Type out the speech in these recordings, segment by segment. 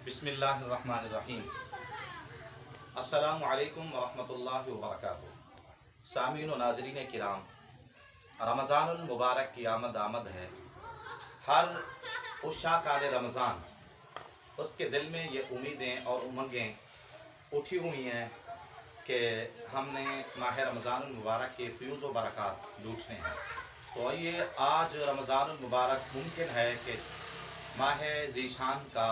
بسم اللہ الرحمن الرحیم۔ السلام علیکم ورحمۃ اللہ وبرکاتہ۔ سامعین و ناظرین کرام، رمضان المبارک کی آمد ہے۔ ہر عشاق رمضان اس کے دل میں یہ امیدیں اور امنگیں اٹھی ہوئی ہیں کہ ہم نے ماہ رمضان المبارک کے فیوز و برکات لوٹنے ہیں۔ تو یہ آج رمضان المبارک ممکن ہے کہ ماہ ذیشان کا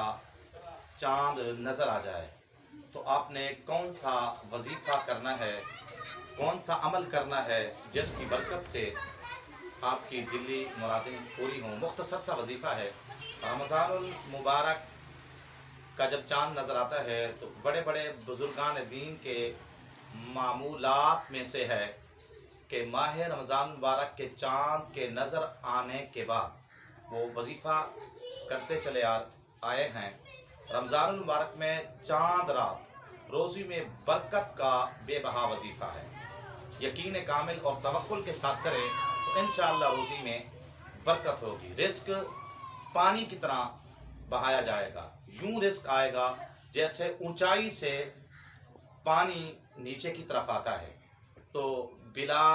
چاند نظر آ جائے، تو آپ نے کون سا وظیفہ کرنا ہے، کون سا عمل کرنا ہے جس کی برکت سے آپ کی دلی مرادیں پوری ہوں۔ مختصر سا وظیفہ ہے۔ رمضان المبارک کا جب چاند نظر آتا ہے تو بڑے بڑے بزرگان دین کے معمولات میں سے ہے کہ ماہ رمضان المبارک کے چاند کے نظر آنے کے بعد وہ وظیفہ کرتے چلے آئے ہیں۔ رمضان المبارک میں چاند رات روزی میں برکت کا بے بہا وظیفہ ہے۔ یقین کامل اور توکل کے ساتھ کریں تو انشاءاللہ روزی میں برکت ہوگی۔ رزق پانی کی طرح بہایا جائے گا، یوں رزق آئے گا جیسے اونچائی سے پانی نیچے کی طرف آتا ہے۔ تو بلا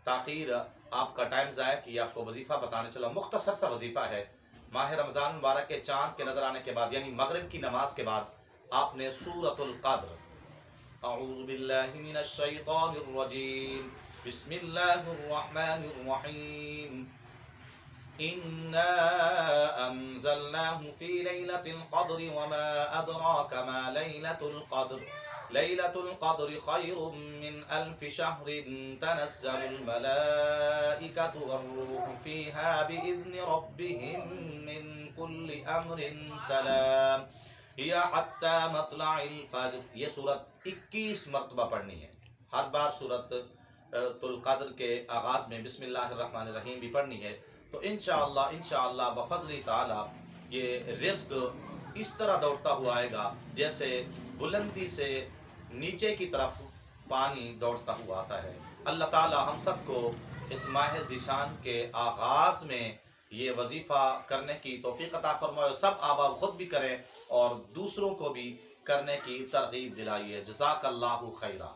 تاخیر آپ کا ٹائم ضائع کیا، آپ کو وظیفہ بتانے چلا۔ مختصر سا وظیفہ ہے۔ ماہ رمضان مبارک کے چاند کے نظر آنے کے بعد یعنی مغرب کی نماز کے بعد آپ نے سورۃ القدر، اعوذ باللہ من الشیطان الرجیم، بسم اللہ الرحمن الرحیم، انا انزلناہ فی لیلۃ القدر وما ادراک ما لیلۃ القدر، لیلۃ القدر خیر من الف شہر تنزل الملائکۃ والروح فیہا بإذن ربہم من کل امر سلام ہی حتی مطلع الفجر۔ یہ سورت 21 مرتبہ پڑھنی ہے۔ ہر بار سورت القدر کے آغاز میں بسم اللہ الرحمن الرحیم بھی پڑھنی ہے۔ تو انشاءاللہ بفضل تعالی یہ رزق اس طرح دوڑتا ہوا آئے گا جیسے بلندی سے نیچے کی طرف پانی دوڑتا ہوا آتا ہے۔ اللہ تعالی ہم سب کو اس ماہ ذیشان کے آغاز میں یہ وظیفہ کرنے کی توفیق عطا فرمائے، سب آباد خود بھی کریں اور دوسروں کو بھی کرنے کی ترغیب دلائیے۔ جزاک اللہ خیرہ۔